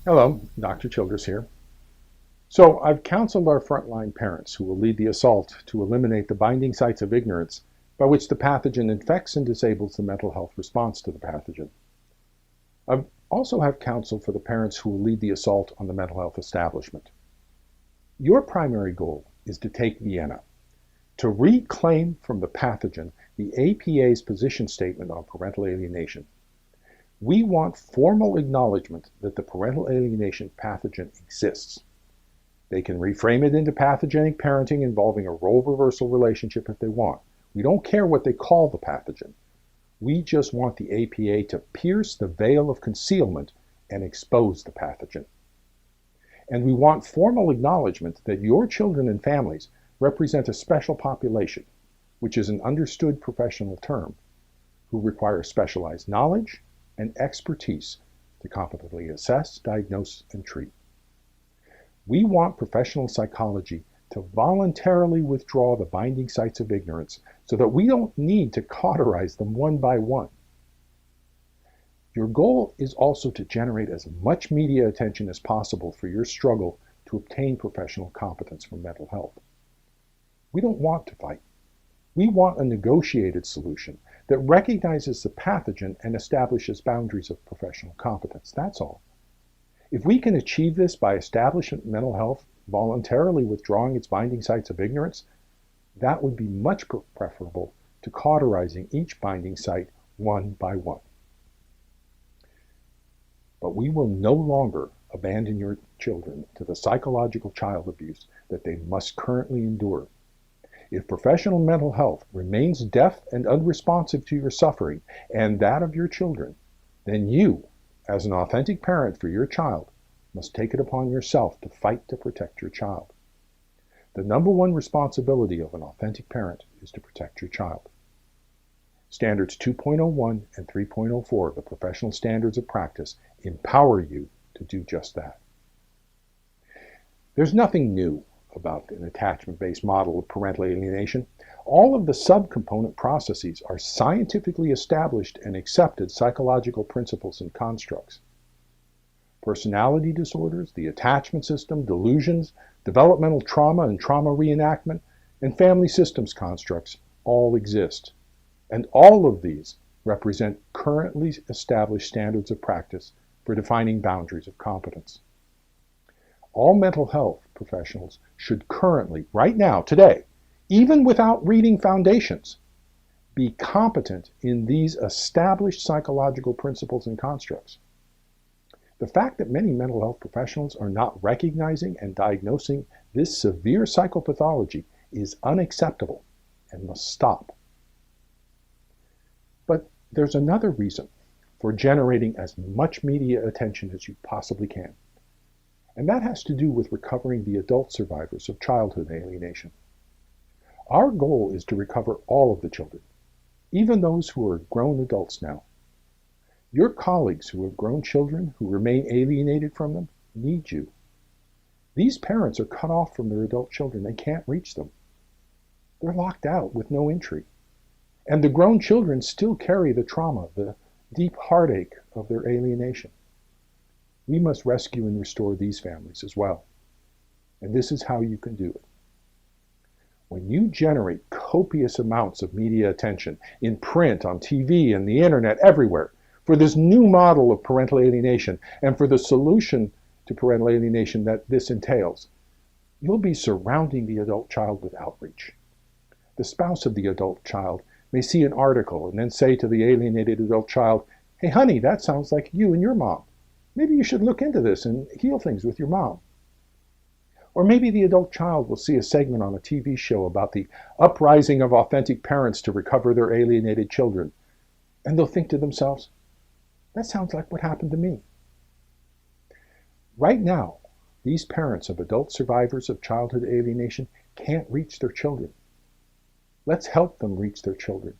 Hello, Dr. Childress here. So, I've counseled our frontline parents who will lead the assault to eliminate the binding sites of ignorance by which the pathogen infects and disables the mental health response to the pathogen. I also have counsel for the parents who will lead the assault on the mental health establishment. Your primary goal is to take Vienna, to reclaim from the pathogen the APA's position statement on parental alienation. We want formal acknowledgement that the parental alienation pathogen exists. They can reframe it into pathogenic parenting involving a role reversal relationship if they want. We don't care what they call the pathogen. We just want the APA to pierce the veil of concealment and expose the pathogen. And we want formal acknowledgement that your children and families represent a special population, which is an understood professional term, who require specialized knowledge and expertise to competently assess, diagnose, and treat. We want professional psychology to voluntarily withdraw the binding sites of ignorance so that we don't need to cauterize them one by one. Your goal is also to generate as much media attention as possible for your struggle to obtain professional competence for mental health. We don't want to fight. We want a negotiated solution that recognizes the pathogen and establishes boundaries of professional competence. That's all. If we can achieve this by establishing mental health voluntarily withdrawing its binding sites of ignorance, that would be much preferable to cauterizing each binding site one by one. But we will no longer abandon your children to the psychological child abuse that they must currently endure. If professional mental health remains deaf and unresponsive to your suffering and that of your children, then you, as an authentic parent for your child, must take it upon yourself to fight to protect your child. The number one responsibility of an authentic parent is to protect your child. Standards 2.01 and 3.04 of the Professional Standards of Practice empower you to do just that. There's nothing new about an attachment-based model of parental alienation. All of the subcomponent processes are scientifically established and accepted psychological principles and constructs. Personality disorders, the attachment system, delusions, developmental trauma and trauma reenactment, and family systems constructs all exist. And all of these represent currently established standards of practice for defining boundaries of competence. All mental health professionals should currently, right now, today, even without reading foundations, be competent in these established psychological principles and constructs. The fact that many mental health professionals are not recognizing and diagnosing this severe psychopathology is unacceptable and must stop. But there's another reason for generating as much media attention as you possibly can. And that has to do with recovering the adult survivors of childhood alienation. Our goal is to recover all of the children, even those who are grown adults now. Your colleagues who have grown children who remain alienated from them need you. These parents are cut off from their adult children. They can't reach them. They're locked out with no entry. And the grown children still carry the trauma, the deep heartache of their alienation. We must rescue and restore these families as well. And this is how you can do it. When you generate copious amounts of media attention in print, on TV, and the internet, everywhere, for this new model of parental alienation and for the solution to parental alienation that this entails, you'll be surrounding the adult child with outreach. The spouse of the adult child may see an article and then say to the alienated adult child, "Hey honey, that sounds like you and your mom. Maybe you should look into this and heal things with your mom." Or maybe the adult child will see a segment on a TV show about the uprising of authentic parents to recover their alienated children, and they'll think to themselves, "That sounds like what happened to me." Right now, these parents of adult survivors of childhood alienation can't reach their children. Let's help them reach their children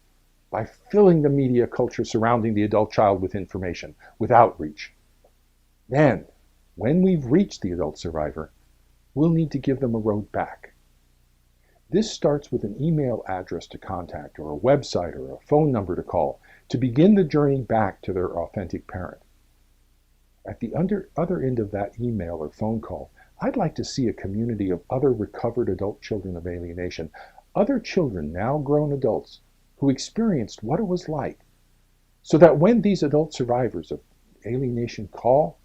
by filling the media culture surrounding the adult child with information, with outreach. Then, when we've reached the adult survivor, we'll need to give them a road back. This starts with an email address to contact, or a website, or a phone number to call to begin the journey back to their authentic parent. At the other end of that email or phone call, I'd like to see a community of other recovered adult children of alienation, other children, now grown adults, who experienced what it was like, so that when these adult survivors of alienation call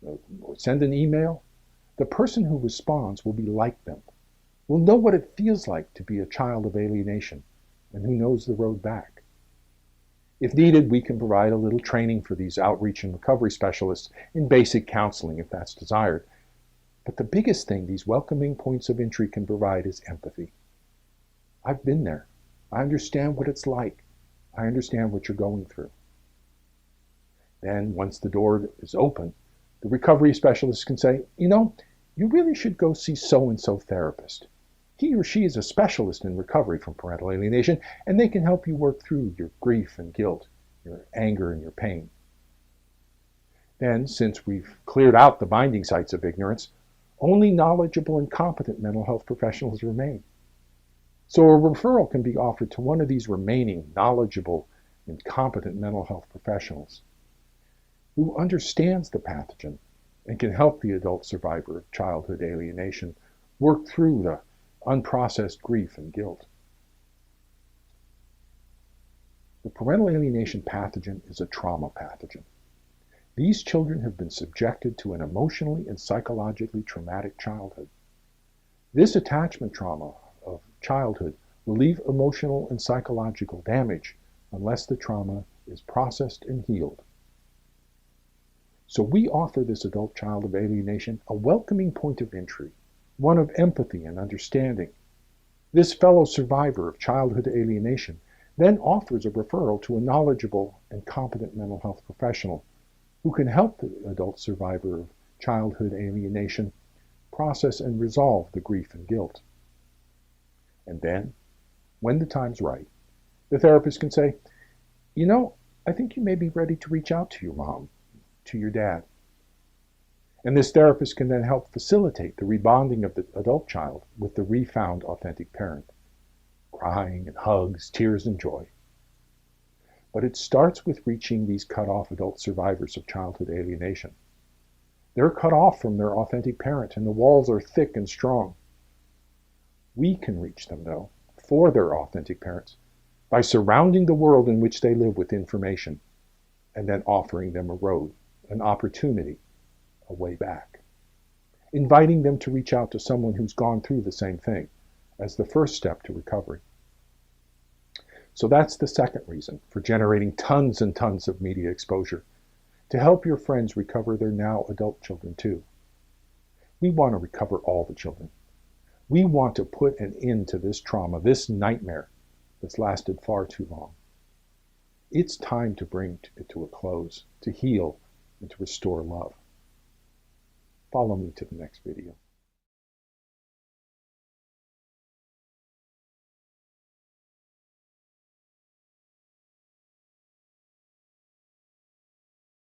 or send an email, the person who responds will be like them, will know what it feels like to be a child of alienation, and who knows the road back. If needed, we can provide a little training for these outreach and recovery specialists in basic counseling if that's desired. But the biggest thing these welcoming points of entry can provide is empathy. I've been there. I understand what it's like. I understand what you're going through. Then, once the door is open, the recovery specialist can say, you really should go see so-and-so therapist. He or she is a specialist in recovery from parental alienation, and they can help you work through your grief and guilt, your anger and your pain. Then, since we've cleared out the binding sites of ignorance, only knowledgeable and competent mental health professionals remain. So a referral can be offered to one of these remaining knowledgeable and competent mental health professionals who understands the pathogen and can help the adult survivor of childhood alienation work through the unprocessed grief and guilt. The parental alienation pathogen is a trauma pathogen. These children have been subjected to an emotionally and psychologically traumatic childhood. This attachment trauma of childhood will leave emotional and psychological damage unless the trauma is processed and healed. So we offer this adult child of alienation a welcoming point of entry, one of empathy and understanding. This fellow survivor of childhood alienation then offers a referral to a knowledgeable and competent mental health professional who can help the adult survivor of childhood alienation process and resolve the grief and guilt. And then, when the time's right, the therapist can say, I think you may be ready to reach out to your mom, to your dad. And this therapist can then help facilitate the rebonding of the adult child with the refound authentic parent, crying and hugs, tears and joy. But it starts with reaching these cut-off adult survivors of childhood alienation. They're cut off from their authentic parent, and the walls are thick and strong. We can reach them, though, for their authentic parents, by surrounding the world in which they live with information, and then offering them a road, an opportunity, a way back. Inviting them to reach out to someone who's gone through the same thing as the first step to recovery. So that's the second reason for generating tons and tons of media exposure, to help your friends recover their now adult children too. We want to recover all the children. We want to put an end to this trauma, this nightmare that's lasted far too long. It's time to bring it to a close, to heal, and to restore love. Follow me to the next video.